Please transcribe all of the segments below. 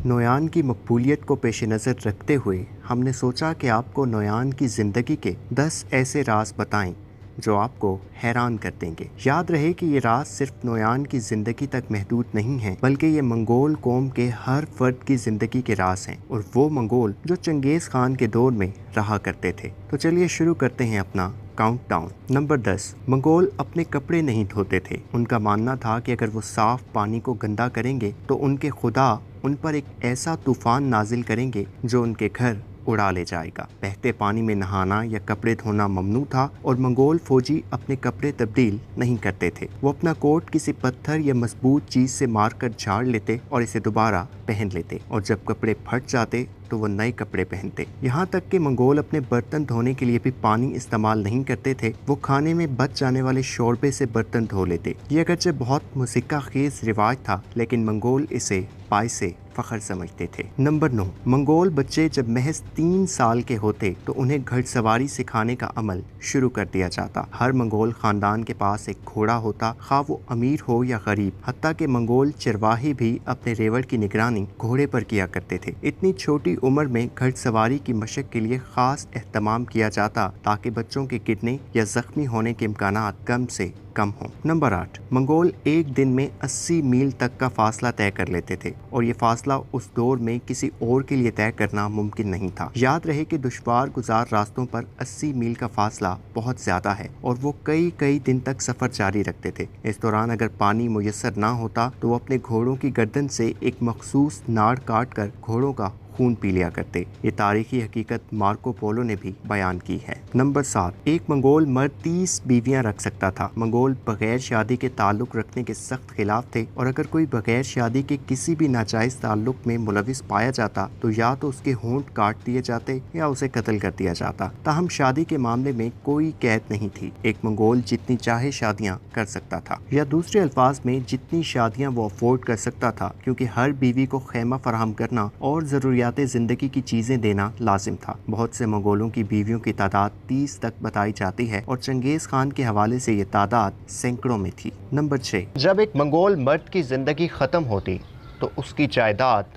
नोयान की मकबूलियत को पेश नज़र रखते हुए हमने सोचा कि आपको नोयान की ज़िंदगी के 10 ऐसे राज बताएं जो आपको हैरान कर देंगे। याद रहे कि ये राज सिर्फ नोयान की ज़िंदगी तक महदूद नहीं हैं, बल्कि ये मंगोल कौम के हर फर्द की ज़िंदगी के राज हैं, और वो मंगोल जो चंगेज़ खान के दौर में रहा करते थे। तो चलिए शुरू करते हैं अपना काउंटडाउन। नंबर 10। मंगोल अपने कपड़े नहीं धोते थे। उनका मानना था कि अगर वो साफ पानी को गंदा करेंगे तो उनके खुदा उन पर एक ऐसा तूफान नाजिल करेंगे जो उनके घर उड़ा ले जाएगा। बहते पानी में नहाना या कपड़े धोना ममनू था, और मंगोल फौजी अपने कपड़े तब्दील नहीं करते थे। वो अपना कोट किसी पत्थर या मजबूत चीज से मारकर झाड़ लेते और इसे दोबारा पहन लेते, और जब कपड़े फट जाते तो वो नए कपड़े पहनते। यहाँ तक कि मंगोल अपने बर्तन धोने के लिए भी पानी इस्तेमाल नहीं करते थे। वो खाने में बच जाने वाले शोरबे से बर्तन धो लेते। ये अगरचे बहुत मुसिक्का खेज रिवाज था, लेकिन मंगोल इसे बाइसे फख्र समझते थे। नंबर 9। मंगोल बच्चे जब महज 3 साल के होते तो उन्हें घुड़सवारी सिखाने का अमल शुरू कर दिया जाता। हर मंगोल खानदान के पास एक घोड़ा होता, खा वो अमीर हो या गरीब। हत्ता के मंगोल चरवाही भी अपने रेवड़ की निगरानी घोड़े पर किया करते थे। इतनी छोटी उम्र में घुड़सवारी की मशक के लिए खास एहतमाम किया जाता ताकि बच्चों के गिरने या जख्मी होने के इम्कानात कम से कम हो। नंबर 8। मंगोल एक दिन में 80 मील तक का फासला तय कर लेते थे, और ये फासला उस दौर में किसी और के लिए तय करना मुमकिन नहीं था। याद रहे कि दुश्वार गुजार रास्तों पर 80 मील का फासला बहुत ज्यादा है, और वो कई दिन तक सफर जारी रखते थे। इस दौरान अगर पानी मुयस्सर ना होता तो वो अपने घोड़ों की गर्दन से एक मखसूस नाड़ काट कर घोड़ों का खून पी लिया करते। ये तारीखी हकीकत मार्को पोलो ने भी बयान की है। नंबर 7। एक मंगोल मर्द 30 बीवियां रख सकता था। मंगोल बगैर शादी के ताल्लुक रखने के सख्त खिलाफ थे, और अगर कोई बगैर शादी के किसी भी नाजायज ताल्लुक में मुलविस पाया जाता तो या तो उसके होंठ काट दिए जाते या उसे कत्ल कर दिया जाता। ताहम शादी के मामले में कोई कैद नहीं थी। एक मंगोल जितनी चाहे शादियां कर सकता था, या दूसरे अल्फाज में जितनी शादियां वो अफोर्ड कर सकता था, क्योंकि हर बीवी को खैमा फराहम करना और जरूरियात जिंदगी की चीजें देना लाजिम था। बहुत से मंगोलों की बीवियों की तादाद 30 तक बताई जाती है, और चंगेज खान के हवाले से ये तादाद सैकड़ों में थी। नंबर 6। जब एक मंगोल मर्द की जिंदगी खत्म होती तो उसकी जायदाद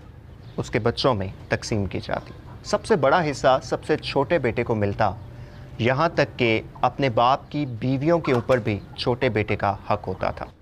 उसके बच्चों में तकसीम की जाती। सबसे बड़ा हिस्सा सबसे छोटे बेटे को मिलता, यहाँ तक कि अपने बाप की बीवियों के ऊपर भी छोटे बेटे का हक होता था।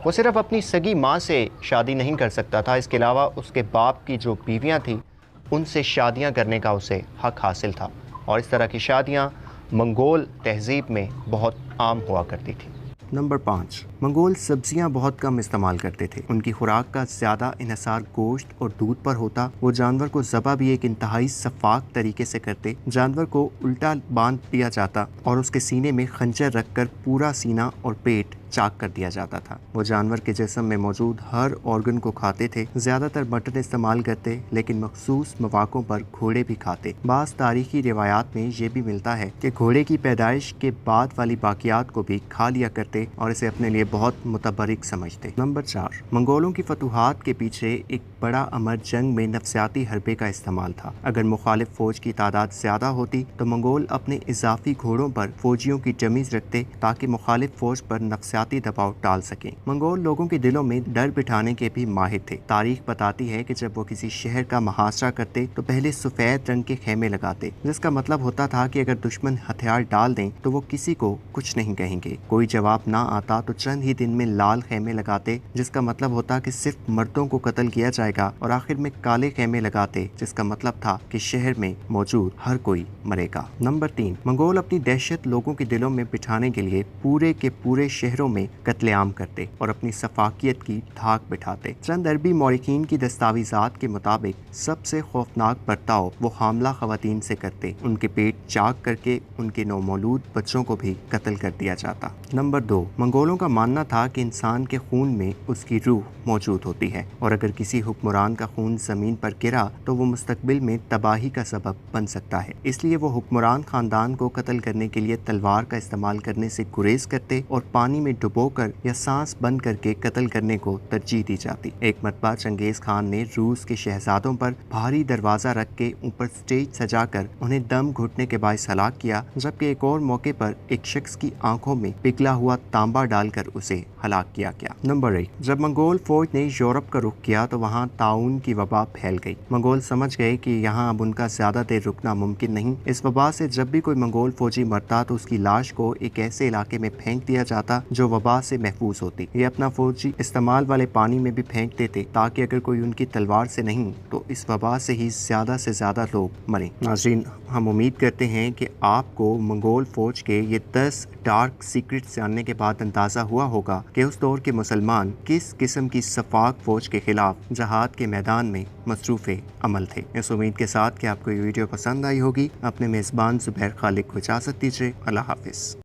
वो सिर्फ अपनी सगी माँ से शादी नहीं कर सकता था, इसके अलावा उसके बाप की जो बीवियाँ थीं उनसे शादियां करने का उसे हक हासिल था, और इस तरह की शादियां मंगोल तहजीब में बहुत आम हुआ करती थी। नंबर 5। मंगोल सब्जियां बहुत कम इस्तेमाल करते थे। उनकी खुराक का ज़्यादा इन्हसार गोश्त और दूध पर होता। वो जानवर को ज़बा भी एक इंतहाई शफाक तरीके से करते। जानवर को उल्टा बांध दिया जाता और उसके सीने में खंजर रखकर पूरा सीना और पेट चाक कर दिया जाता था। वो जानवर के जिस्म में मौजूद हर ऑर्गन को खाते थे। ज़्यादातर मटन इस्तेमाल करते, लेकिन मखसूस मौक़ों पर घोड़े भी खाते। बाज़ तारीखी रिवायात में ये भी मिलता है कि घोड़े की पैदाइश के बाद वाली बाकियात को भी खा लिया करते और इसे अपने लिए बहुत मुतबरिक समझते। नंबर 4। मंगोलों की फतूहात के पीछे एक बड़ा अमर जंग में नफसियाती हरबे का इस्तेमाल था। अगर मुखालिफ फौज की तादाद ज्यादा होती तो मंगोल अपने इजाफी घोड़ों पर फौजियों की जमीज रखते ताकि मुखालिफ फौज पर नफसियाती दबाव डाल सकें। मंगोल लोगों के दिलों में डर बिठाने के भी माहिर थे। तारीख बताती है कि जब वो किसी शहर का मुहासरा करते तो पहले सफेद रंग के खेमे लगाते, जिसका मतलब होता था कि अगर दुश्मन हथियार डाल दें तो वो किसी को कुछ नहीं कहेंगे। कोई जवाब ना आता तो चंद ही दिन में लाल खेमे लगाते, जिसका मतलब होता कि सिर्फ मर्दों को कत्ल किया जाएगा, और आखिर में काले खेमे लगाते, जिसका मतलब था कि शहर में मौजूद हर कोई मरेगा। नंबर 3। मंगोल अपनी दहशत लोगों के दिलों में बिठाने के लिए पूरे के पूरे शहरों में कत्लेआम करते और अपनी सफाकियत की धाक बिठाते। चंद अरबी मौरिकीन की दस्तावेजात के मुताबिक सबसे खौफनाक बर्ताव वो हामला खवातीन से करते। उनके पेट चाक करके उनके नौमौलूद बच्चों को भी कत्ल कर दिया जाता। नंबर 2। मंगोलों का मानना था कि इंसान के खून में उसकी रूह मौजूद होती है, और अगर किसी हुक्मरान का खून जमीन पर गिरा तो वो मुस्तकबिल में तबाही का सबब बन सकता है। इसलिए वो हुक्मरान खानदान को कत्ल करने के लिए तलवार का इस्तेमाल करने से गुरेज करते और पानी में डुबो कर या सांस बंद करके कत्ल करने को तरजीह दी जाती। एक मरतबा चंगेज खान ने रूस के शहजादों पर भारी दरवाजा रख के ऊपर स्टेज सजाकर उन्हें दम घुटने के बायस हलाक किया, जबकि एक और मौके पर एक शख्स की आंखों में पिघला हुआ तांबा डालकर उसे हलाक किया गया। नंबर 1, जब मंगोल फौज ने यूरोप का रुख किया तो वहाँ ताउन की वबा फैल गई। मंगोल समझ गए कि यहाँ अब उनका ज्यादा देर रुकना मुमकिन नहीं। इस वबा से जब भी कोई मंगोल फौजी मरता तो उसकी लाश को एक ऐसे इलाके में फेंक दिया जाता जो वबा से महफूज होती। ये अपना फौजी इस्तेमाल वाले पानी में भी फेंक देते ताकि अगर कोई उनकी तलवार से नहीं तो इस वबा से ही ज्यादा से ज्यादा लोग मरें। नाज़रीन, हम उम्मीद करते हैं कि आपको मंगोल फौज के ये 10 डार्क सीक्रेट्स जानने के बाद अंदाज़ा हुआ होगा कि उस दौर के मुसलमान किस किस्म की सफाक फौज के खिलाफ जहाद के मैदान में मसरूफ़ अमल थे। इस उम्मीद के साथ कि आपको ये वीडियो पसंद आई होगी, अपने मेज़बान ज़ुबैर खालिक को इजाज़त दीजिए। अल्लाह हाफ़िज़।